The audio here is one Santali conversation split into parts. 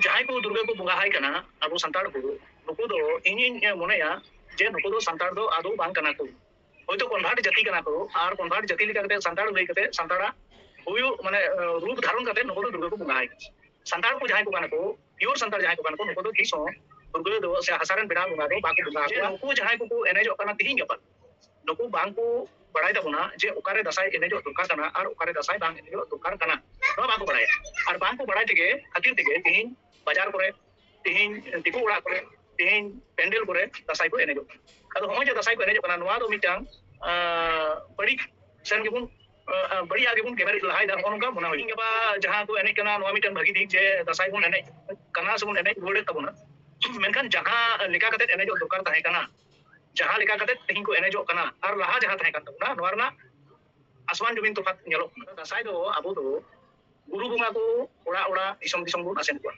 जहां को दुर्गा को बंगा हाय कना अबो संताड़ को नुकु दो इᱧ मोनेया जे नुकु दो संताड़ दो आदो बांग कना को होयतो कन्भार्ट जाति कना को आर कन्भार्ट जाति लेका कते संताड़ लई कते संताड़ा हुयु माने रूप धारण कते नुकु दो दुर्गा को बंगा हाय संताड़ को जहां को कना को प्योर संताड़ जहां को कना को नुकु दो किसो दुर्गा दो से हसारन बेड़ा बंगा दो बाको बंगा नुकु जहां को एनेजो कना तिहिं गपा नुकु बांग को बड़ाई तबना जे ओकारे दसाई एनेजो दुर्गा कना आर ओकारे दसाई बांग एनेजो दुर्गा कना नो बाको बड़ाई आर बांग को बड़ाई तेगे खातिर तेगे तिहिं बाजार करे तिहिं दिकु उड़ा करे तिहिं पेंडल करे दसाई को एनेजो अदो होय जे दसाई को एनेजो कना नोआ दो मिटांग बड़ी सन गेबुन बड़ी आगे बुन केमेरा लहाय दा ओनका मना होई गेबा जहां को एनेज कना नोआ मिटांग भागी दिक जे दसाई बुन एनेज कना से बुन एनेज रोडे तबना मेनखान जहां लेका कते एनेजो दुर्गा ताहे कना जहां लेका कते तिहिं को एनेजो कना आर लहा जहां ताहे कन तबना नोआ रना आसमान जमीन तफात नेलो दसाई दो आबो दो गुरु बुंगा को ओड़ा ओड़ा दिसम दिसम बुन आसेन को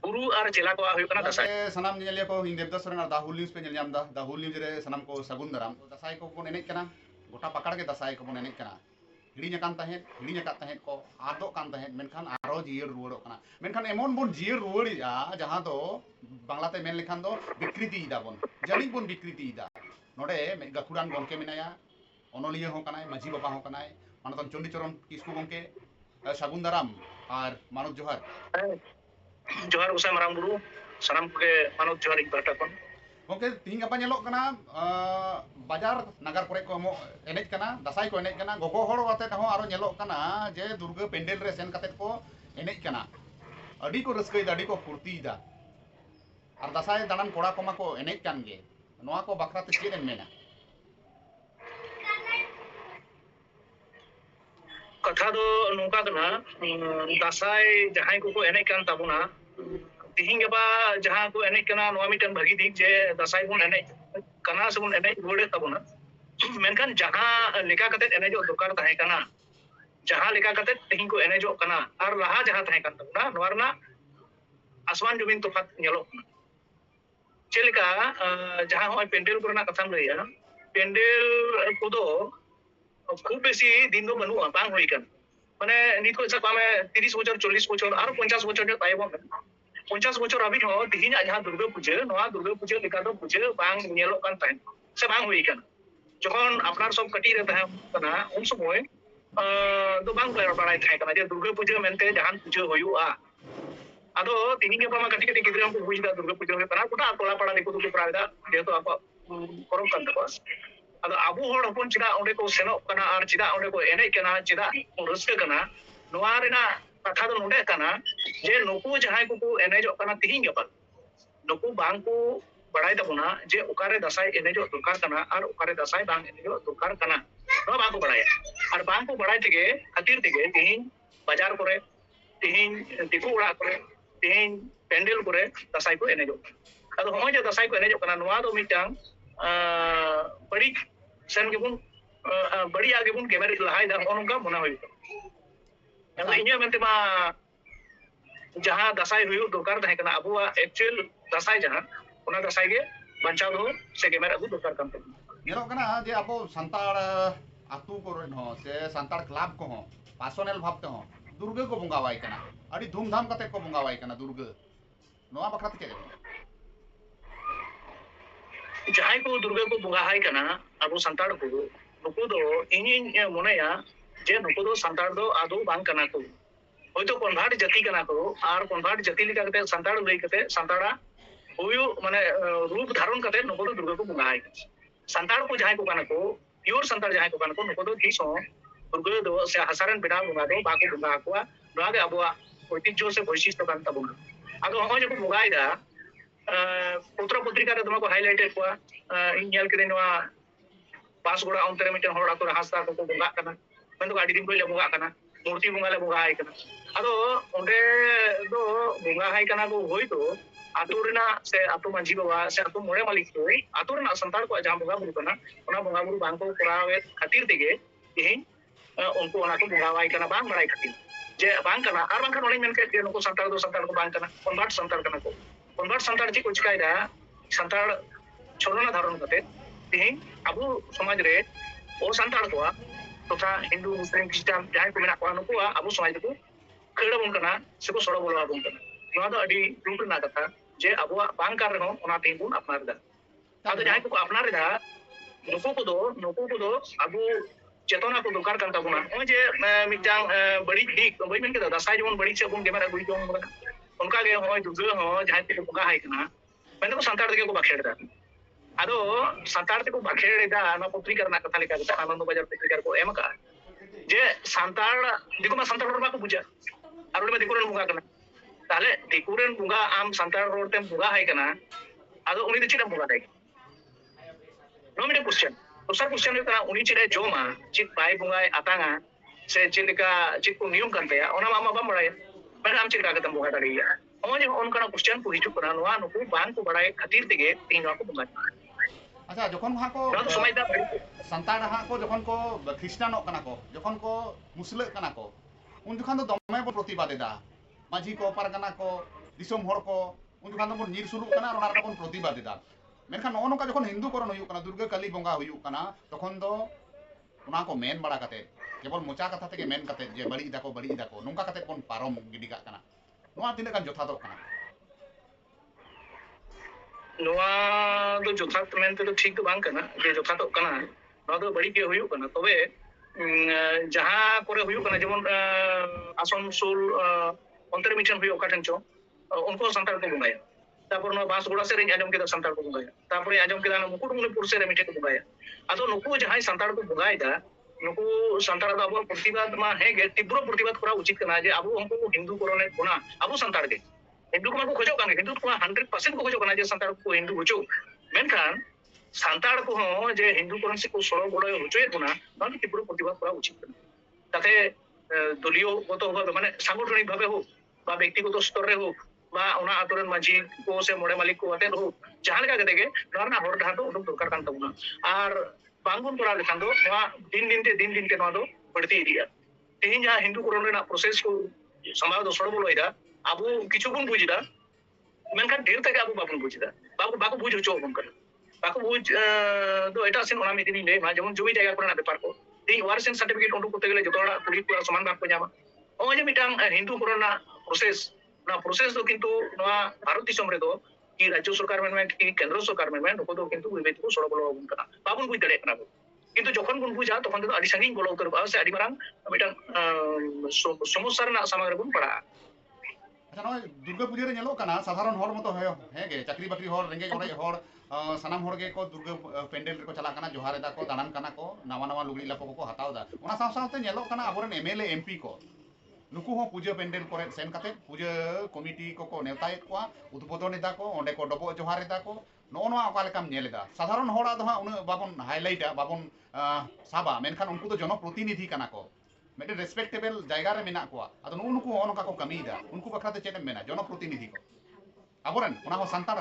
गुरु और चेला को हुई कना दसाई सनाम नेलिया को हिंद देवदास रंगा दाहुल न्यूज़ पे नेल नाम दा दाहुल न्यूज़ रे सनाम को सगुन दाराम दसाई को बन एनेज कना गोटा पकड़ के दसाई को बन एनेज कना हिड़ी कान तहे हिड़ी का तहे को आदो कान तहे मेनखान आरो जियर रुवड़ो कना मेनखान एमन बन जियर रुवड़िया जहां दो बांग्लाते मेन लेखान दो विकृति दा बन जानी बन विकृति दा नोडे गाखुरान गमके मिनाया अनलिया हो कनाय माझी बाबा हो कनाय मानतन चंडीचरण किस्कु गमके सगुन दाराम और मानव जोहार जोहार उसाय माराम गुरु सनाम के मानव जोहार इन पाटा कोन ओके तीन गपा ñelok kana बाजार नगर करे को एनेज kana दसाई को एनेज kana गोगो हड़ वाते हो आरो ñelok kana जे दुर्गा पेंडल रे सेन काते को एनेज kana अडी को रस्कई दाडी को फुर्ती दा और दसाई दानन कोड़ा कोमा को एनेज कान गे नोआ को बकरा ते चेद मेना कथा दो नोका कना दसाई जहां को एनेज कान ताबुना तिहिं गबा जहां को एनेज कना नोआ मिटन भागी दिक जे दसाई बुन एनेज कना से बुन एनेज रोडे तबुना मेनखान जहां लेका कते एनेजो दुर्कार ताहे कना जहां लेका कते तिहिं को एनेजो कना आर लहा जहां ताहे कन तबुना नोआ रना आसमान जमीन तफात नेलो चेलेका जहां होय पेंडल करना कथाम लइया पेंडल को दो खूब बेसी दिन दो बनुआ बांग होई कन माने नित को सब में 30 बछर 40 बछर आर 50 बछर जो तायबो 50 बछर अभी हो तिहिं जहां दुर्गा पूजा नोआ दुर्गा पूजा लेका दो पूजा बांग नेलो कान ताइन से बांग होई कन जखन आपनार सब कटी रे ताहे कना उन समय दो बांग बड़ाई थाय कना जे दुर्गा पूजा मेनते जहां पूजा होयुआ आदो तिहिं के पमा कटी कटी गिद्रा को बुझदा दुर्गा पूजा होय कना गोटा टोला पाड़ा देखो तो प्रायदा जेतो आप करम कान तको आदो आबू हड़ हपन चिदा ओंडे को सेनो कना आर चिदा ओंडे को एनेज कना चिदा रस्का कना नोआ रेना कथा दो नोडे कना जे नुकु जहां को एनेजो कना तिहिं गपा नुकु बांग को बड़ाई तबना जे ओकारे दसाई एनेजो दुर्कार कना आर ओकारे दसाई बांग एनेजो दुर्कार कना नो बांग को बड़ाया आर बांग को बड़ाई तेगे खातिर तेगे तिहिं बाजार करे तिहिं दिकु उड़ा करे तिहिं पेंडल करे दसाई को एनेजो अदो होय जे दसाई को एनेजो कना नोआ दो मिटांग बड़ी सन गेबुन बड़ी आगे बुन केमेरा लहाय दा ओनका मना होय अदो इnya मेनते मा जहां दसाई हुयु दुर्कार ताहे कना अबुआ एक्चुअल दसाई जहां ओना दसाई गे बंचाव दो से केमेरा अबु दुर्कार कान ñelok kana जे आपो संताड़ आतु को रेन हो से संताड़ क्लब को हो पार्सोनल भाबते हो दुर्गा को बंगावाई कना अडी धूमधाम कते को बंगावाई कना दुर्गा नोआ बखरात के जहां को दुर्गा को बंगा हाय कना अबु संताड़ को नुकु दो इᱧ मोनेया जे नुकु दो संताड़ दो आदो बांग कना को होयतो कन्भार्ट जाति कना को आर कन्भार्ट जाति लेका कते संताड़ लई कते संताड़ा हुयु माने रूप धारण कते नुकु दो दुर्गा को बंगा हाय संताड़ को जहां को कना को प्योर संताड़ जहां को कना को नुकु दो किसो दुर्गा दो से हसारन बेड़ा बंगा दो बाको बंगा को नोआ गे अबुआ ऐतिह्य से वैशिष्ट्य कान तबुना आदो होय जे को बंगाइदा पत्र पत्रिका रे दमा को हाइलाइटेड को इन नेल केदे नोआ पासगोड़ा अंतरे मिटन हड़ा को हासता को बंगा कना मेन गाड़ी दिन को ले बंगा कना मूर्ति बंगा ले बंगा हाय कना आदो ओंडे दो बंगा हाय कना को होय तो आतु रेना से आतु मांझी बाबा से आतु मोड़े मालिक को आतु रेना संताड़ को जहां बंगा बुरु कना ओना बंगा बुरु बांग को करावे खातिर तेगे तिहिं उनको ओना को बंगा वाई कना बांग बड़ाई खातिर जे बांग कना आर बांग ओने मेन के जे नुको संताड़ दो संताड़ को बांग कना कन्वर्ट संताड़ कना को कन्वर्ट संताड़ ची को चिकायदा संताड़ छोड़ना धारण कते तिहिं अबु समाज रे ओ संताड़ को तथा हिंदू मुस्लिम क्रिश्चियन जहां को मेना को नुको अबु समाज को खेड़ा बन कना से को सड़ो बोलवा बन कना नवा दो अडी दुख रना कथा जे अबुआ बांग कर रहो ओना तेन बुन अपनार दा आदो जहां को अपनार दा नुकु को दो अबु चेतना को दरकार kan tabuna ओय जे मिटांग बड़ी ठीक बई मेन के दासाय जमन बड़ी से बुन गेमरा गुई जों उनका गे होय दुर्गा हो जहां ते बुगा हाय कना मैंने को संताड़ के को बाखेड़ दा आदो संताड़ ते को बाखेड़ दा ना पत्रिका रना कथा लेका ता आनंद बाजार पत्रिका को एम का जे संताड़ दिको मा संताड़ रोड बा को बुझा आरो में दिको रन बुगा कना ताले दिको रन बुगा आम संताड़ रोड ते बुगा हाय कना आदो उनी चिरा बुगा दे नो मिटे क्वेश्चन दूसरा क्वेश्चन है उनी चिरे जोमा चिक बाय बुगाय आतांगा से चिलिका चिक को नियम करते या ओना मामा बम बड़ाय मैंने आम चिका कतम बुगा दरिया ओजे ओनका क्वेश्चन को हिजु करा नवा नुकु बांग को बड़ाय खातिर तेगे तीन को बुगा अच्छा जखन हा को समय दा संताड़ हा को जखन को ख्रिस्टान कना को जखन को मुस्लिम कना को उन जखन तो दमे बो प्रतिबाद दा माझी को पारगना को दिसोम हर को उन जखन तो नीर सुरु कना ओना बन प्रतिबाद दा मेनखान नो नका जखन हिंदू करण हुयु कना दुर्गा काली बंगा हुयु कना तखन दो ओना को मेन बड़ा कते केवल मोचा कथा तेगे मेन कते जे बड़ी दाको नोंका कते कोन पारम गिडिगा कना नोआ तिना गान जथा दो कना नोआ दो जथात मेनते तो ठीक तो बांग कना जे जथा तो कना नोआ दो बड़ी के हुयु कना तबे जहां करे हुयु कना जेमन आसनसोल अंतर मिशन हुयु काठन चो उनको संतार को बुंगाया तापर नो बांसगुड़ा से आजम के संतार को बुंगाया तापर आजम के मुकुटमुनिपुर से मिटे को बुंगाया आदो नुकु जहां संतार को बुंगायदा नुकु संतार दा अब प्रतिबाद मा है गे तीव्र प्रतिबाद करा उचित कना जे अब हमको हिंदू करने कोना अब संतार के हिंदू को को खोजो काने हिंदू को 100% को खोजो काने जे संतार को हिंदू होचो मेनखान संतार को हो जे हिंदू करन से को सरो बड़ो होचो कोना मान तीव्र प्रतिबाद करा उचित कना ताते दलीय गत भाबे माने सांगठनिक भाबे हो बा व्यक्तिगत स्तर रे हो बा ओना आतोरन माझी को से मोड़े मालिक को अते हो जहां लेका कते गे नरना हर ढा तो उडुक दरकार कान तबना आर बांगुन करा लेखान दो नवा दिन दिन के नवा दो बढ़ती इदिया तेहिं जहां हिंदू करण रेना प्रोसेस को समाज दो सड़ बोलइदा आबो किछु गुण बुझिदा मेनखान ढेर तक आबो बाबुन बुझिदा बाको बुझ होचो बन कर बाको बुझ दो एटा सेन ओना मिदिनी ले मा जेमन जमी जायगा करना बेपार को ती वारसेन सर्टिफिकेट उडुक करते गेले जतोड़ा कुड़ी को समान भाग को जामा ओ जे मिटांग हिंदू करना प्रोसेस ना प्रोसेस दो किंतु नवा भारत दिसम रे दो कि राज्य सरकार में कि केंद्र सरकार में नको दो किंतु विवेक को सड़ बोलो बन कना बाबुन बुझ दड़े कना किंतु जखन बुन बुझा तखन तो अडी संगिंग बोलो उतर बा से अडी मारांग मिटांग समस्या रे ना सामग्री बुन पड़ा अच्छा नो दुर्गा पूजा रे नेलो कना साधारण हर मतो है गे चाकरी बाकरी हर रेंगे ओरे हर सानाम हर गे को दुर्गा पेंडल रे को चला कना जोहार दा को दानन कना को नवा लुगड़ी लापो को हताव दा ओना साव सावते नेलो कना आबोरन एमएलए एमपी को नुकु हो पूजा पेंडल करे सेन काते पूजा कमिटी को नेताय को उद्बोधन एदा को ओंडे को डबो जोहार एदा को नो नो आका लेकाम नेलेदा साधारण होड़ा दो उन बाबन हाइलाइटा बाबन साबा मेनखान उनको तो जनप्रतिनिधि कना को मेटे रेस्पेक्टेबल जायगा रे मेना को आदो नुकु हो नका को कमीदा उनको बखराते चेते मेना जनप्रतिनिधि को आबोरन ओना हो संतार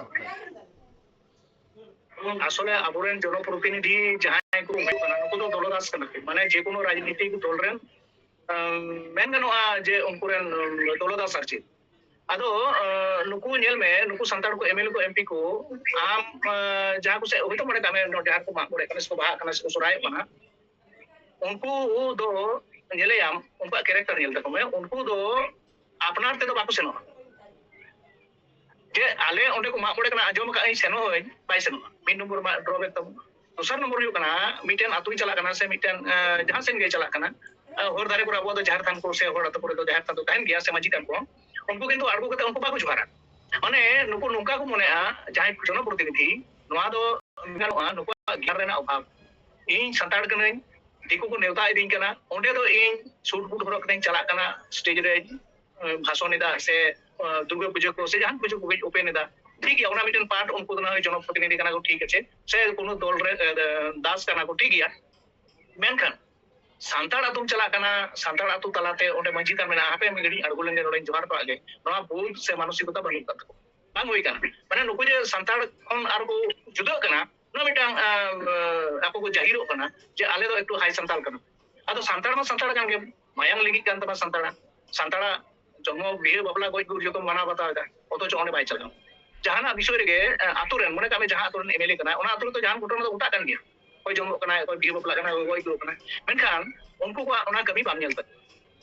आसले आबोरन जनप्रतिनिधि जहां को नुकु तो दलदास कना माने जे कोनो राजनीतिक दल रेन मेन गनोआ जे उनकुरेन दलदास आरची आदो नुकु नेल में नुकु संताड़ को एमएलए को एमपी को आम जहां को से होतो मडे कामे जहां को मा मडे कने सो बहा कने सो सुराय बना उनको दो नेले आम उनका कैरेक्टर नेल तको में उनको दो अपनार ते दो बाको सेनो जे आले ओंडे को मा मडे कने आजम का सेनो होय बाय सेनो मिन नंबर मा ड्रॉबैक तब दूसरा नंबर यो कना मिटेन आतुई चला कना से मिटेन जहां सेन गे चला कना हर दारे को अब जहार थान को से हर अत को जहार थान तो तहन गया से माजी थान को उनको किंतु आड़गो कते उनको बाको जुहारा माने नुको नुका को मने जहां जनप्रतिनिधि नवा दो गनोआ नुको ज्ञान रेना अभाव इन संताड़ कने दिको को नेवता इदिन कना ओंडे दो इन सूट बूट हरक कते चला कना स्टेज रे भाषण एदा से दुर्गा पूजा को से जहां पूजा को ओपन एदा ठीक है ओना मिटन पार्ट उनको ना जनप्रतिनिधि कना को ठीक है से कोनो दल रे दास कना को ठीक है मेनखान संताड़ आतुम चला कना संताड़ आतु तलाते ओंडे मंजी का मेना आपे मिगड़ी अड़गो लेंगे नोडे जोहार तो आगे नोआ बोल से मानसिकता बनी का बांग होई काना माने नुको जे संताड़ खन आरगो जुदा कना नो मिटांग आपको को जाहिरो कना जे आले दो एकटु हाई संताड़ कना आदो संताड़ मा संताड़ कान गे मायांग लगी कान तमा संताड़ा जन्म बिहे बाबला गोय गुर जतो माना बता दा ओतो चोंडे बाय चला जहाना विषय रे आतु रेन मने कामे जहां आतु रेन एमएलए कना ओना आतु तो जहान घटना तो उठा कान गया कोई जमो कना कोई बिहे बाबला कना गोय गुर कना मेनखान उनको को ओना कमी बाम नेल तक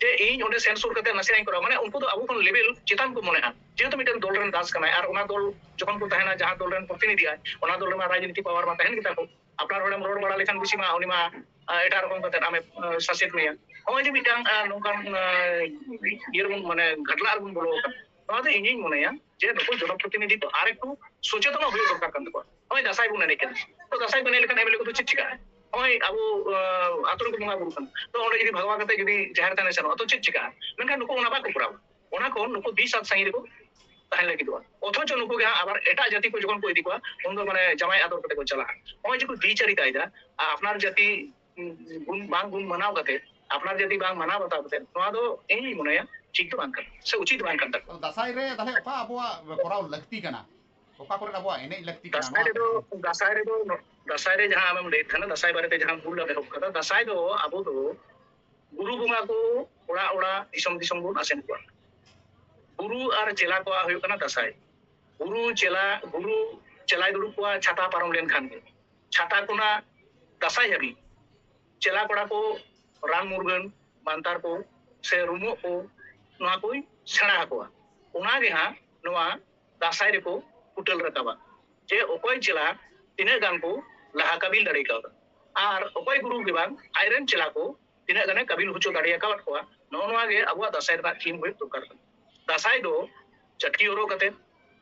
जे इन ओंडे सेंसर करते नसेनाई करा माने उनको तो अबो खन लेवल चितान को मने जेहेतु मिटन दल रन दास कनाय और ओना दल जखन को तहना जहां दल रन प्रतिनिधि आय ओना दल मा राजनीति पावर मा तहन गिता को अपनार होडम रोड बड़ा लेखन बिसी मा उनी मा एटा रकम करते आमे शासित मेया होय जे मिटांग नोंकान येरबन माने घटला रबन बोलो नोआ दो इᱧिᱧ मनेया जे नुको जनप्रतिनिधि तो आर एकटू सचेतन हुई दरकार कान तको होय दासाई बुन एने केन तो दासाई बने लेखन एबेले को तो चिचिका होय अबो आतुर को मंगा बुरु कन तो ओंडे जदी भगवा कते जदी जहर तने सनो तो चिचिका मेनखान नुको ओना बा को पुराव ओना को नुको 20 साल साई रे को तहन लगी दो অথচ नुको गे আবার এটা জাতি को যখন को इदी को उन दो माने जमाई आदर कते को चला होय जे को द्विचारी ताइदा आपनार जाति गुण बांग गुण मनाव कते आपनार जाति बांग मनाव बताव कते नोआ दो एई मनेया ठीक तो बांग कर से उचित बांग कर तक दासाई रे ताले ओका अबवा कोराव लगती कना ओका करे अबवा एने लगती कना दासाई रे जहां आमेम ले थाना दासाई बारे ते जहां बुल ले कता दासाई दो अबो दो गुरु बुंगा को ओड़ा ओड़ा दिसम दिसम बुन आसेन को गुरु और चेला को हुई कना दासाई गुरु चेलाई दुरु को छाता पारम लेन खान के छाता कोना दासाई हबी चेला कोड़ा को रान मुर्गन मानतार को से रुमो को नोआ कोई सेना को ओना गे हां नोआ दासाई रे को कुटल रकाबा जे ओकोय चेला तिने गान को लहा कबिल दड़े का और ओकोय गुरु के बाद आयरन चेला को तिने गाने कबिल हुचो दड़े का को नोआ गे अबवा दासाई रा थीम होय तो कर दासाई दो चटकी ओरो कते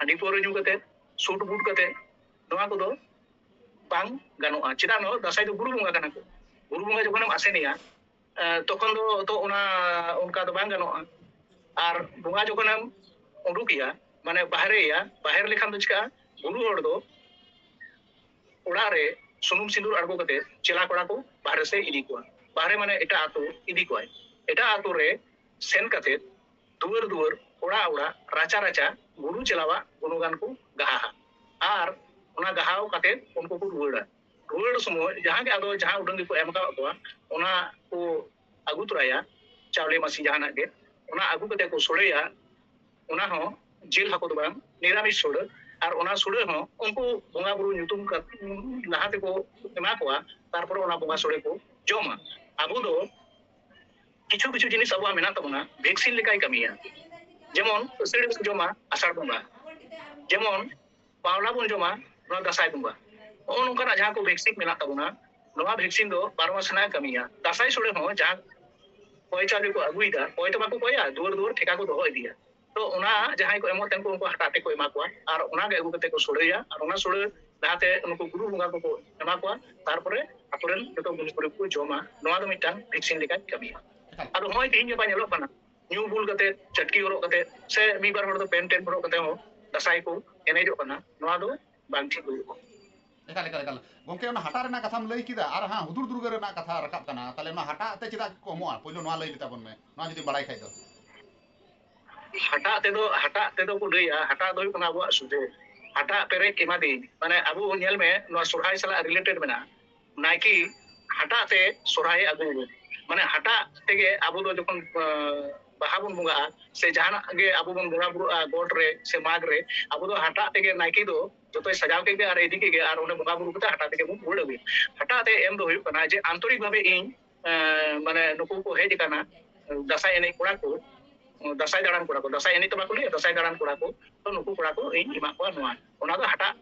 हंडी पोरो जू कते सूट बूट कते नोआ को दो बांग गानोआ चिदा नो दासाई दो गुरु बुंगा कना को गुरु बुंगा जखन आसेनिया तखन दो तो ओना उनका दो बांग गानोआ और बुंगा जखन उडुकिया माने बाहर लेखान दो चिका गुरु हर दो ओड़ा रे सुनुम सिंदूर अड़गो कते चेला कोड़ा को बाहर से इदी को बाहर माने एटा आतो इदी को एटा आतो रे सेन कते दुवर दुवर ओड़ा ओड़ा राचा राचा गुरु चलावा गुणगान को गहा और ओना गहाव कते उनको को रुवड़ समय जहां के आदो जहां उडंगी को एम का को ओना को आगु तुराया चावले मासी जहां के ओना आगु कते को सोड़ेया ओना हो जेल हको दो निरामिष सोड़ और ओना सोड़े हो उनको बोंगा बुरु ᱧᱩᱛᱩᱢ का लहाते को एमा को तारपर ओना बोंगा सोड़े को जोमा आबो दो किछु किछु जिनिस अब मेना तबना वैक्सीन लेकाय कमिया जेमन सेड जोमा आषाढ़ बोंगा जेमन पावला बन जोमा नो दासाई बोंगा ओ नोंका जहां को वैक्सीन मेना तबना नोवा वैक्सीन दो 12 मास ना कमिया दासाई सोड़े हो जहां कोई चाली को अगुइदा कोई तो बाको कोया दूर दूर ठेका को दो दिया तो ओना जहां को एमो तन को उनको हटाते को एमा को और ओना के अगु कते को सोड़ेया और ओना सोड़े दाते उनको गुरु बोंगा को एमा को तारपरे अपुरन जतो गुरु को जोमा नोवा दो मिटान वैक्सीन लेकाय कमिया और होय तीन जो पानी लोग न्यू बुल कते चटकी हरो कते से मी बार हर दो पेन टेन हरो कते हो दासाई को एने जो कना नोआ दो बांग ठीक हो एकाल गोंके ओना हटा रेना कथाम लई किदा और हां हुदुर दुर्गा रेना कथा रकाब कना ताले ओना हटा ते चिदा को मोआ पहिलो नोआ लई लिता बन में नोआ जदी बड़ाई खाइ दो हटा ते दो को लईया हटा दो कना अबो सुजे हटा पेरे केमा दे माने अबो नेल में नोआ सोरहाय सला रिलेटेड मेना नाइकी हटा ते सोरहाय अगु माने हटा तेगे आबो दो जखन बाहा बन बुंगा से जहाना गे आबो बन बुंगा गोट रे से माग रे आबो दो हटा तेगे नाइकी दो जतो सजाव के और एदी के और ओने बुंगा बुरु कते हटा तेगे बन बुड़ अगु हटा ते एम दो हुई कना जे आंतरिक भाबे इन माने नुकु को हेज कना दासाई एने कोड़ा को दासाई दाड़ान कोड़ा को दासाई एने तो बाको ले दासाई दाड़ान कोड़ा को तो नुकु कोड़ा को इन इमा को नोआ ओना दो हटा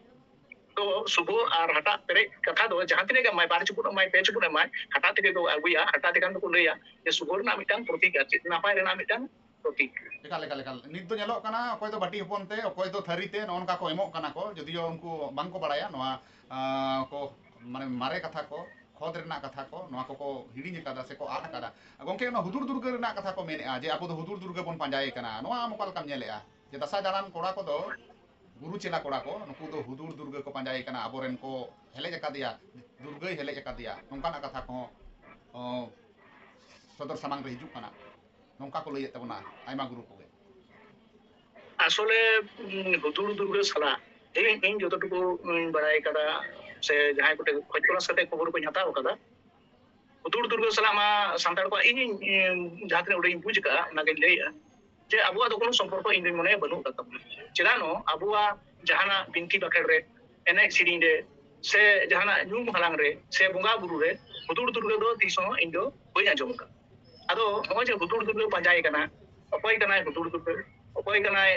तो सुबो और हटा पेरे कथा दो जहां तिने माय बार चुपुन माय पे चुपुन माय हटा तेगे को अगुया हटा तेगान को लैया जे सुबोर ना मिटान प्रतीक अछि नापाय रेना मिटान प्रतीक लेकाल नित दो नेलो कना अकोय दो बाटी हपन ते अकोय दो थरी ते नोनका को एमो कना को जदियो उनको बांग को बड़ाया नोआ को माने मारे कथा को खोद रेना कथा को नोआ को हिडिኝ कदा से को आट कदा गोंके नो हुदुर दुर्गा रेना कथा को मेनेआ जे आपो दो हुदुर दुर्गा बन पांजाय कना नोआ मोकल काम नेलेआ जे दसा दाड़ान कोड़ा को दो गुरु चेला कोड़ा को नुकु दो हुदुर दुर्गा को पांजाय कना अबोरेन को हेले जका दिया दुर्गा हेले जका दिया नोंकाना कथा को सदर सामांग रे हिजुक कना नोंका को लइए तबना आइमा गुरु को आसले हुदुर दुर्गा सला इन जतटुकु बड़ाय कदा से जहां कोटे खजपला सते खबर को हताव कदा हुदुर दुर्गा सला मा सांतार को इन जहां उडे बुझ का नागे लइया जे अबुआ दो कोनो संपर्क इन मने बनु तब चेदानो अबुआ जहाना बिनती बाखेड़ रे एने सिरिंग रे से जहाना न्यूम हलांग रे से बुंगा बुरु रे हुदुर दुर्गा दो तीसो इन दो बई आजम का ado nogoi je hudur durga panjai kana okoy kanai hudur durga okoy kanai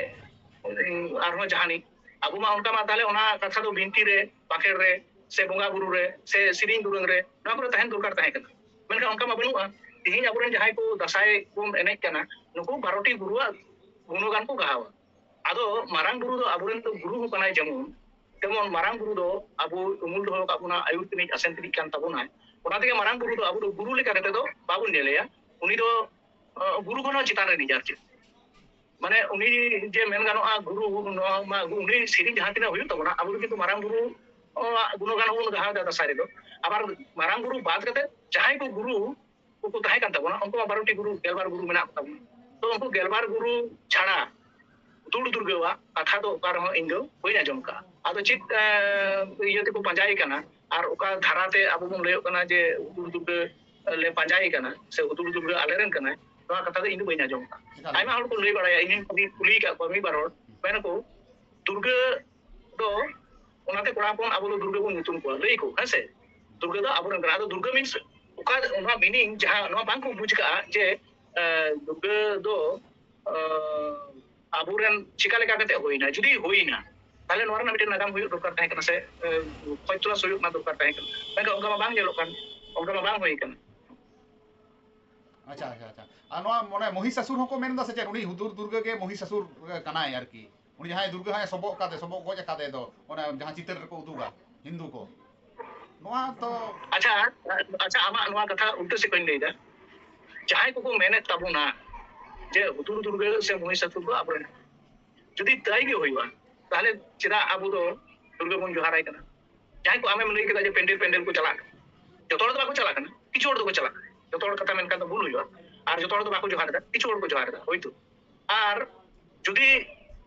arho jahani abu ma onka ma tale ona katha do binti re paker re se bonga buru re se siring durang re na ko tahen durkar tahen kana menka onka ma banua tihin aburen jahai ko dasai ko enek kana nuku 12 guruwa gunugan ko gahawa ado marang guru do aburen to guru kanai যেমন marang guru do abu umul do ka puna ayur tinik asen tinik kan tabuna ona tege marang guru do abu do guru leka kate do babun neleya uni do guru kono chitare nijar che mane uni je men ganoa guru ma uni siri jahan tina huyu tabuna abu do kintu marang guru guno gan un gaha da sare do abar marang guru baat kate jahai ko guru ko tahe kan tabuna onko 12 guru gelbar guru mena tabuna to onko gelbar guru chhara ᱫᱩᱲ ᱫᱩᱨᱜᱟᱹᱣᱟᱜ ᱠᱟᱛᱷᱟ ᱫᱚ ᱚᱠᱟ ᱨᱮᱦᱚᱸ ᱤᱧ ᱫᱚ ᱵᱟᱹᱧ ᱟᱸᱡᱚᱢ ᱠᱟᱜᱼᱟ ᱟᱫᱚ ᱪᱮᱫ ᱤᱭᱟᱹ ᱛᱮᱠᱚ ᱯᱟᱸᱡᱟᱭ ᱠᱟᱱᱟ ᱟᱨ ᱚᱠᱟ ᱫᱷᱟᱨᱟᱛᱮ ᱟᱵᱚ ᱵᱚᱱ ᱞᱟᱹᱭᱚᱜ ᱠᱟᱱᱟ ᱡᱮ ᱩᱫᱩᱲ ᱫᱩᱨᱜᱟᱹ ᱞᱮ ᱯᱟᱸᱡᱟᱭ ᱠᱟᱱᱟ ᱥᱮ ᱩᱫᱩᱲ ᱫᱩᱨᱜᱟᱹ ᱟᱞᱮᱨᱮᱱ ᱠᱟᱱᱟᱭ ᱱᱚᱣᱟ ᱠᱟᱛᱷᱟ ᱫᱚ ᱤᱧ ᱫᱚ ᱵᱟᱹᱧ ᱟᱸᱡᱚᱢ ᱠᱟᱜᱼᱟ ᱟᱭᱢᱟ ᱦᱚᱲ ᱠᱚ ᱞᱟᱹᱭ ᱵᱟᱲᱟᱭᱟ ᱤᱧ ᱠᱩᱞᱤ ᱠᱟᱜ ᱠᱚᱣᱟ ᱢᱤᱫ ᱵᱟᱨ ᱦᱚᱲ ᱢᱮᱱᱟᱠᱚ ᱫᱩᱨᱜᱟᱹ ᱫᱚ ᱚᱱᱟᱛᱮ ᱠᱚᱲᱟ ᱦᱚᱯᱚᱱ ᱟᱵᱚ ᱫᱚ ᱫᱩᱨᱜᱟᱹ ᱵᱚᱱ ᱧᱩᱛᱩᱢ ᱠᱚᱣᱟ ᱞᱟᱹᱭ ᱠᱚ ᱦᱮᱸᱥᱮ ᱫᱩᱨᱜᱟᱹ ᱫᱚ ᱟᱵᱚᱨᱮᱱ ᱠᱟᱱᱟ ᱟᱫᱚ ᱫᱩᱨᱜᱟᱹ ᱢᱤᱱᱥ ᱚᱠᱟ ᱱᱚᱣᱟ ᱢᱤᱱᱤᱝ ᱡᱟᱦᱟᱸ ᱱᱚᱣᱟ ᱵᱟᱝᱠᱚ ᱵᱩᱡᱽ ᱠᱟᱜᱼᱟ ᱡᱮ ᱫᱩᱨᱜᱟᱹ ᱫᱚ aburen chika leka kate hoina judi hoina tale nora na miten nagam huyuk dokar tahe kana se khoitula suyuk na dokar tahe kana maka onka ma bang nyelok kan onka ma bang hoi kana ᱟᱪᱪᱷᱟ ᱟᱪᱪᱷᱟ ᱟᱪᱪᱷᱟ ᱟᱨ ᱱᱚᱣᱟ ᱢᱚᱱᱮ ᱢᱚᱦᱤᱥᱟᱥᱩᱨ ᱦᱚᱸᱠᱚ ᱢᱮᱱᱫᱟ ᱥᱮ ᱪᱮᱫ ᱩᱱᱤ ᱦᱩᱫᱩᱨ ᱫᱩᱨᱜᱟᱹ ᱜᱮ ᱢᱚᱦᱤᱥᱟᱥᱩᱨ ᱠᱟᱱᱟᱭ ᱟᱨᱠᱤ ᱩᱱᱤ ᱡᱟᱦᱟᱸᱭ ᱫᱩᱨᱜᱟᱹ ᱦᱟᱸᱭ ᱥᱚᱵᱚᱜ ᱜᱚᱡ ᱟᱠᱟᱫᱮ ᱫᱚ ᱚᱱᱟ ᱡᱟᱦᱟᱸ ᱪᱤᱛᱟᱹᱨ ᱨᱮᱠᱚ ᱩᱫᱩᱜᱟ ᱦᱤᱱᱫᱩ ᱠᱚ ᱱᱚᱣᱟ ᱛᱚ acha acha ama nwa katha ulta se koin leida jahai ko menet tabuna je hudur durga se mohisasur do aburen judi tai ge hoiba tale chira abu do durga bon joharai kana jahai ko amem lei keda je pendel ko chalak joto hor do bako chalak kana kichu hor do ko chalak joto hor katha men kan do bhul hoiba ar joto hor do bako johar da kichu hor ko johar da hoitu আর যদি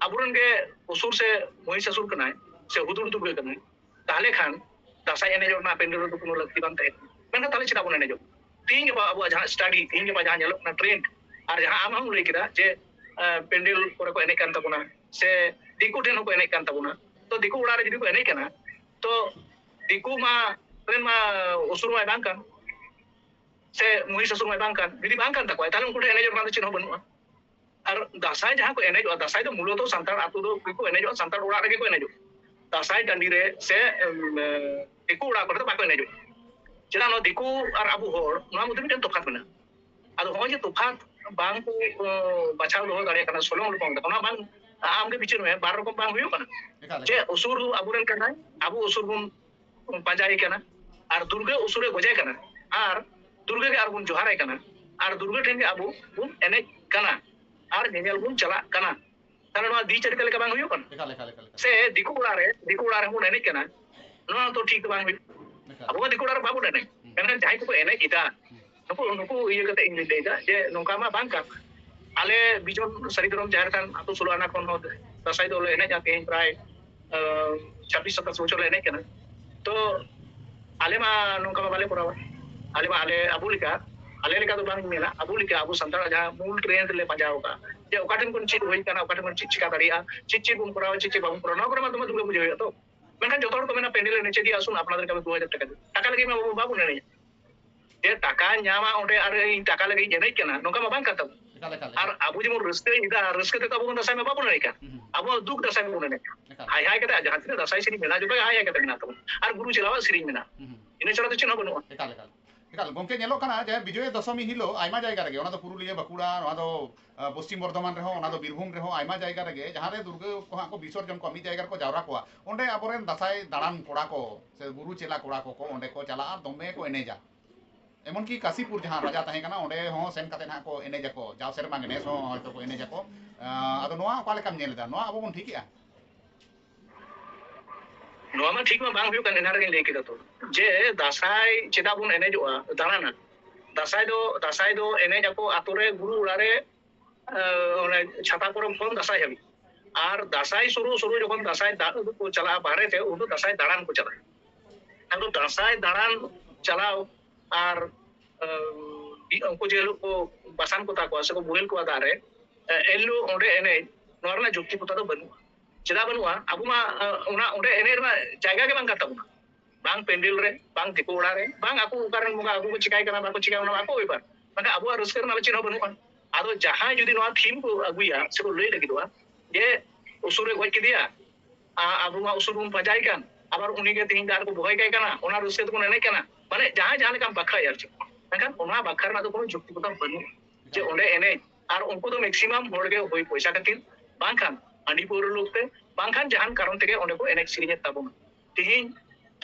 আবুরন গে অসুর সে মহিষাসুর কানায় সে হুদুর দুর্গে কানায় তাহলে খান দাসাই এনে জোর না পেন্ডেল তো কোনো লাক্তি বান তাই মেনা তাহলে চিটা বনে জো তিন গে আবু জাহাं স্টাডি তিন গে জাহাं ñelok na trend R জাহাं am ham lay kida যে পেন্ডেল করে ko enek kan tabuna se diku ten ko enek kan tabuna to diku urare jodi ko enek kana to diku ma tren ma অসুর ma bang kan se Mahishasur ma bang kan যদি bang kan takoy তাহলে উনকো এনে জোর না চিনো বানুয়া আর দাসাই যাহা কো এনে দাসাই তো মূলত সান্তার আতু do ko ene jo santar ora rege ko ene jo dasai dandi re se diku ora ko ba ko ene jo chela no diku ar abu hor no mudhi miten tofat mena ado hoy je tofat bang ko bachao do dare kana solong lu pong kana bang am ke bichir me bar rokom bang huyu kana je usur aburen kana abu usur bun panjai kana ar durga usure gojai kana ar durga ke ar bun joharai kana ar durga ten ke abu bun ene kana R ñeñal bun chala kana tane no di chari kale ka bang huyu kan se diku urare bun enek kana no to ठीक bang huyu abu diku urare babu dane kan jahai ko enek kita nuku iya kata ing leida je nongka ma bang kan ale bijon saridrom jahar kan atu sulu anak kon hod dasai do le enek jate pray 26-27 বছর le enek kana to ale ma nongka ma bale porawa ale ma ale abulika ale leka do bang mena abu lika abu santar aja mul train le panjao ka je okaten kon chit hoi kana okaten kon chit chika daria chit bun korawa chit bang korawa no kore ma tuma duga bujhe to menkan jotor ko mena pendel niche dia asun apnader kabe 2000 টাকা টাকা lagi ma babu nene je taka nyama onde ar taka lagi jene kana nongka ma bang kata ar abu je mur reske ida reske te abu dasai ma babu nene ka abu duk dasai ma nene hai hai kata aja hatin dasai sini mena juga hai hai kata mena to ar guru chilawa sering mena ini cara to chino banu একাল গমকে ñelok kana je বিজয় দশমী হিলো আইমা জায়গা রেগে ওনা তো পুরুলিয়া বাঁকুড়া ওনা তো পশ্চিম বর্ধমান রেহো ওনা তো বীরভূম রেহো আইমা জায়গা রেগে যাহারে দুর্গা কো হাঁ কো বিসর্জন কো মি জায়গা কো জাওরা কোয়া ওন্ডে আবরেন দাসাই দাঁড়ান কোড়া কো সে গুরু চেলা কোড়া কো ওন্ডে কো চালা আর দমে কো এনেজা এমন কি কাশীপুর যাহা রাজা তাহে কানা ওন্ডে হো সেন কাতে না কো এনেজা কো যাও সেরমা গনেশ হো হয়তো কো এনেজা কো আদো নোয়া অকা লেকাম ñelda নোয়া আবো বন ঠিকইয়া nova ma thik ma bang huyu kan enar gen lei kida to je dasai cheda bun ene joa darana dasai do ene jako atore guru urare one chata korom kon dasai habi আর দাসাই শুরু যখন দাসাই को चला बाहरे थे उनको दासाई दाड़ान को चला तो दासाई दाड़ान चलाओ और उनको जे लोग को बसान को ताको से को बुहेल को दारे एलु ओंडे एने नोरना जुक्ति को तो बनु चला बनुआ अबु मा उना ओंडे एने मा जायगा के बांग कता bang pendil re bang tiku ora re bang aku ukaran muka aku cikai kana aku cikai ona aku ibar maka abuah rᱟᱹᱥᱠᱟᱹ ᱨᱮᱱᱟᱜ ᱪᱮᱫ ᱦᱚᱸ ᱵᱟᱹᱱᱩᱜᱼᱟ ᱟᱫᱚ ᱡᱟᱦᱟᱸᱭ ᱡᱩᱫᱤ ᱱᱚᱣᱟ ᱛᱷᱤᱢ ᱠᱚ ᱟᱹᱜᱩᱭᱟ ᱥᱮ ᱠᱚ ᱞᱟᱹᱭ ᱞᱟᱹᱜᱤᱫᱚᱜᱼᱟ ᱡᱮ ᱩᱥᱩᱨᱮ ᱜᱚᱡ ᱠᱮᱫᱮᱭᱟ ᱟᱵᱚ ᱢᱟ ᱩᱥᱩᱨ ᱵᱚᱱ ᱯᱟᱸᱡᱟᱭ ᱠᱟᱱ ᱟᱵᱟᱨ ᱩᱱᱤᱜᱮ ᱛᱮᱦᱮᱧ ᱫᱟᱜ ᱨᱮᱠᱚ ᱵᱚᱦᱮ ᱠᱟᱭ ᱠᱟᱱᱟ ᱚᱱᱟ ᱨᱟᱹᱥᱠᱟᱹ ᱛᱮᱵᱚᱱ ᱮᱱᱮᱡ ᱠᱟᱱᱟ ᱢᱟᱱᱮ ᱡᱟᱦᱟᱸ ᱞᱮᱠᱟᱢ ᱵᱟᱠᱷᱟᱭᱟ ᱟᱨ ᱪᱮᱫ ᱢᱮᱱᱠᱷᱟन ᱚᱱᱟ ᱵᱟᱠᱷᱨᱟ ᱨᱮᱱᱟᱜ ᱫᱚ ᱠᱳᱱᱳ ᱡᱩᱠᱛᱤᱠᱚᱛᱟ ᱵᱟᱹᱱᱩᱜᱼᱟ ᱡᱮ ᱚᱸᱰᱮ ᱮᱱᱮᱡ ᱟᱨ ᱩᱱᱠᱩ ᱫᱚ ᱢᱮᱠᱥᱤᱢᱟᱢ ᱦᱚᱲᱜᱮ ᱦᱳᱭ ᱯᱚᱭᱥᱟ ᱠᱷᱟᱹᱛᱤᱨ ᱵᱟᱝᱠᱷᱟन ᱦᱟᱺᱰᱤ ᱯᱟᱹᱣᱨᱟᱹ ᱞᱳᱵᱷᱛᱮ ᱵᱟᱝᱠᱷᱟन ᱡᱟᱦᱟᱱ ᱠᱟᱨᱚᱱ ᱛᱮᱜᱮ ᱚᱸᱰᱮ ᱠᱚ ᱮᱱᱮᱡ ᱥᱮᱨᱮᱧᱮᱫ ᱛᱟᱵᱚᱱᱟ ᱛᱮᱦᱮᱧ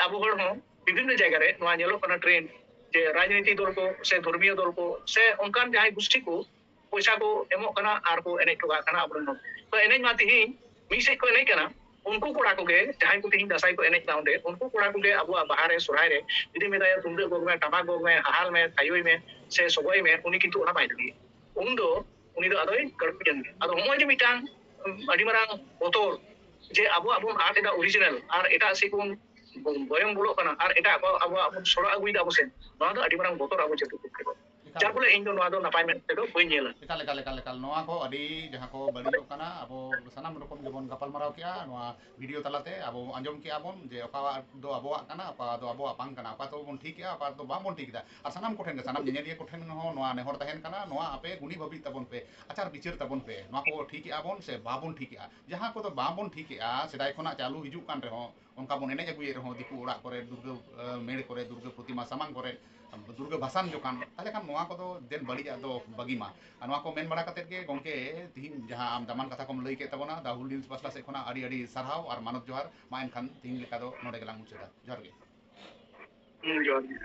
ᱟᱵᱚ ᱦᱚᱲ ᱦᱚᱸ ᱵᱤᱵᱷᱤᱱᱱᱚ ᱡᱟᱭᱜᱟ ᱨᱮ ᱱᱚᱣᱟ ᱧᱮᱞᱚᱜ ᱠᱟᱱᱟ ᱴᱨᱮন্ড ᱡᱮ ᱨᱟᱡᱽᱱᱤᱛᱤ ᱫᱚᱞ ᱠᱚ ᱥᱮ ᱫᱷᱚᱨᱢᱤᱭᱚ ᱫᱚᱞ ᱠᱚ ᱥᱮ ᱚᱱᱠᱟᱱ ᱡᱟᱦᱟᱸᱭ ᱜᱩᱥᱴᱤ ᱠᱚ ᱯᱚᱭᱥᱟ ᱠᱚ ᱮᱢᱚᱜ ᱠᱟᱱᱟ ᱟᱨ ᱠᱚ ᱮᱱᱮᱡ ᱴᱚᱠᱟᱜ ᱠᱟᱱᱟ ᱟᱵᱚᱨᱮᱱ ᱦᱚᱲ ᱛᱚ ᱮᱱᱮᱡ ᱢᱟ ᱛᱮᱦᱮᱧ ᱢᱤᱫ ᱥᱮᱫ ᱠᱚ ᱮᱱᱮᱡ ᱠᱟᱱᱟ ᱩᱱᱠᱩ ᱠᱚᱲᱟ ᱠᱚᱜᱮ ᱡᱟᱦᱟᱸᱭ ᱠᱚ ᱛᱮᱦᱮᱧ ᱫᱟᱸᱥᱟᱭ ᱠᱚ ᱮᱱᱮᱡ ᱠᱟᱱᱟ ᱚᱸᱰᱮ ᱩᱱᱠᱩ ᱠᱚᱲᱟ ᱠᱚᱜᱮ ᱟᱵᱚᱣᱟᱜ ᱵᱟᱦᱟ ᱨᱮ ᱥᱚᱨᱦᱟᱭ ᱨᱮ ᱡᱩᱫᱤ ᱢᱮᱛᱟᱭᱟ ᱛᱩᱢᱫᱟᱹᱜ ᱜᱚᱜ ᱢᱮ ᱴᱟᱢᱟᱠ ᱜᱚᱜ ᱢᱮ ᱦᱟᱦᱟᱞ ᱢᱮ ᱛᱷᱟᱭᱚᱭ ᱢᱮ ᱥᱮ ᱥᱚᱜᱚᱭ ᱢᱮ ᱩᱱᱤ ᱠᱤᱱᱛᱩ ᱚᱱᱟ ᱵᱟᱭ ᱫᱟᱲᱮᱭᱟᱜᱼᱟ ᱩᱱ ᱫᱚ ᱩᱱᱤ ᱫᱚ ᱟᱫᱚᱭ ᱜᱟᱹᱲᱯᱤᱭᱮᱱ ᱜᱮ ᱟᱫᱚ ᱱᱚᱜᱼᱚᱭ ᱡᱮ ᱢᱤᱫᱴᱟᱝ ᱟᱹᱰᱤ ᱢᱟᱨᱟᱝ ᱵᱚᱛᱚᱨ ᱡᱮ ᱟᱵᱚᱣᱟᱜ ᱵᱚᱱ ᱟᱫ ᱮᱫᱟ ᱚᱨᱤᱡᱤᱱᱟᱞ ᱟᱨ ᱮᱴᱟᱜ ᱥᱮᱫ ᱵᱚᱱ ᱵᱚᱭᱚᱝ ᱵᱚᱞᱚᱜ ᱠᱟᱱᱟ ᱟᱨ ᱮᱴᱟᱜ ᱟᱵᱚᱣᱟᱜ ᱵᱚᱱ ᱥᱚᱲᱚ ᱟᱹᱜᱩᱭᱮᱫᱟ ᱟᱵᱚ ᱥᱮᱱ ᱱᱚᱣᱟ ᱫᱚ ᱟᱹᱰᱤ ᱢᱟᱨᱟᱝ ᱵᱚᱛᱚᱨ ᱟᱵᱚ ᱪᱟᱹᱛᱩ ᱯᱚᱠᱠᱷᱮ ᱫᱚ ᱡᱟᱨ ᱯᱷᱚᱞᱮ ᱤᱧ ᱫᱚ ᱱᱚᱣᱟ ᱫᱚ ᱱᱟᱯᱟᱭ ᱢᱮᱫ ᱛᱮᱫᱚ ᱵᱟᱹᱧ ᱧᱮᱞᱟ ᱮᱠᱟᱞ ᱱᱚᱣᱟ ᱠᱚ ᱟᱹᱰᱤ ᱡᱟᱦᱟᱸ ᱠᱚ ᱵᱟᱹᱲᱤᱡᱚᱜ ᱠᱟᱱᱟ ᱟᱵᱚ ᱥᱟᱱᱟᱢ ᱨᱚᱠᱚᱢ ᱜᱮᱵᱚᱱ ᱜᱟᱯᱟᱞᱢᱟᱨᱟᱣ ᱠᱮᱜᱼᱟ ᱱᱚᱣᱟ ᱵᱷᱤᱰᱤᱭᱳ ᱛᱟᱞᱟᱛᱮ ᱟᱵᱚ ᱟᱸᱡᱚᱢ ᱠᱮᱜᱼᱟ ᱵᱚᱱ ᱡᱮ ᱚᱠᱟᱣᱟᱜ ᱫᱚ ᱟᱵᱚᱣᱟᱜ ᱠᱟᱱᱟ ᱚᱠᱟ ᱫᱚ ᱟᱵᱚᱣᱟᱜ ᱵᱟᱝ ᱠᱟᱱᱟ ᱚᱠᱟ ᱫᱚ ᱵᱚᱱ ᱴᱷᱤᱠᱮᱜᱼᱟ ᱚᱠᱟ ᱫᱚ ᱵᱟᱝᱵᱚᱱ ᱴᱷᱤᱠᱮᱫᱟ ᱟᱨ ᱥᱟᱱᱟᱢ ᱠᱚᱴᱷᱮᱱ ᱜᱮ ᱥᱟᱱᱟᱢ ᱧᱮᱧᱮᱞᱤᱭᱟᱹ ᱠᱚᱴᱷᱮᱱ ᱦᱚᱸ ᱱᱚᱣᱟ ᱱᱮᱦᱚᱨ ᱛᱟᱦᱮᱱ ᱠᱟᱱᱟ ᱱᱚᱣᱟ ᱟᱯᱮ ᱜᱩᱱᱤ ᱵᱷᱟᱹᱵᱤ ᱛᱟᱵᱚᱱ ᱯᱮ ᱟᱪᱟᱨ ᱵᱤᱪᱟᱹᱨ ᱛᱟᱵᱚᱱ ᱯᱮ ᱱᱚᱣᱟ ᱠᱚ ᱴᱷᱤᱠᱮᱜᱼᱟ ᱵᱚᱱ ᱥᱮ ᱵᱟᱵᱚᱱ ᱴᱷᱤᱠᱮᱜᱼᱟ ᱡᱟᱦᱟᱸ ᱠᱚᱫᱚ ᱵᱟᱵᱚᱱ ᱴᱷᱤᱠᱮᱜᱼᱟ ᱥᱮᱫᱟᱭ ᱠᱷᱚᱱᱟᱜ ᱪᱟᱹᱞᱩ ᱦᱤᱡᱩᱜ ᱠᱟᱱ ᱨᱮᱦᱚᱸ ᱚᱱᱠᱟ ᱵᱚᱱ ᱮᱱᱮᱡ ᱟᱹᱜᱩᱭᱮᱫ ᱨᱮᱦᱚᱸ ᱫᱤᱠᱩ ᱚᱲᱟᱜ ᱠᱚᱨᱮ ᱫᱩᱨᱜᱟᱹ ᱢᱮᱲ ᱠᱚᱨᱮ ᱫᱩᱨᱜᱟᱹ ᱯᱨᱚᱛᱤᱢᱟ ᱥᱟᱢᱟᱝ ᱠᱚᱨᱮ ᱫᱩᱨᱜᱟᱹ ᱵᱷᱟᱥᱟᱱ ᱡᱚᱠᱷᱟᱱ ᱛᱟᱦᱚᱞᱮ ᱠᱷᱟᱱ ᱱᱚᱣᱟ ᱠᱚᱫᱚ ᱫᱮᱱ ᱵᱟᱹᱲᱤᱡᱟᱜ ᱫᱚ ᱵᱟᱹᱜᱤ ᱢᱟ ᱟᱨ ᱱᱚᱣᱟ ᱠᱚ ᱢᱮᱱ ᱵᱟᱲᱟ ᱠᱟᱛᱮᱫ ᱜᱮ ᱜᱚᱝᱠᱮ ᱛᱤᱦᱤᱧ ᱡᱟᱦᱟᱸ ᱟᱢ ᱫᱟᱢᱟᱱ ᱠᱟᱛᱷᱟ ᱠᱚᱢ ᱞᱟᱹᱭ ᱠᱮᱫ ᱛᱟᱵᱚᱱᱟ ᱫᱟ ᱦᱩᱞ ᱱᱤᱭᱩᱡᱽ ᱯᱟᱥᱴᱟ ᱥᱮᱫ ᱠᱷᱚᱱᱟᱜ ᱟᱹᱰᱤ ᱟᱹᱰᱤ ᱥᱟᱨᱦᱟᱣ ᱟᱨ ᱢᱟᱱᱚᱛ ᱡᱚᱦᱟᱨ ᱢᱟ ᱮᱱᱠᱷᱟᱱ ᱛᱤᱦᱤᱧ ᱞᱮᱠᱟ ᱫᱚ ᱱᱚᱰᱮ ᱜᱮᱞᱟᱝ ᱢᱩᱪᱟᱹᱫᱟ ᱡᱚᱦᱟᱨ ᱜᱮ ᱡᱚᱦᱟᱨ ᱜᱮ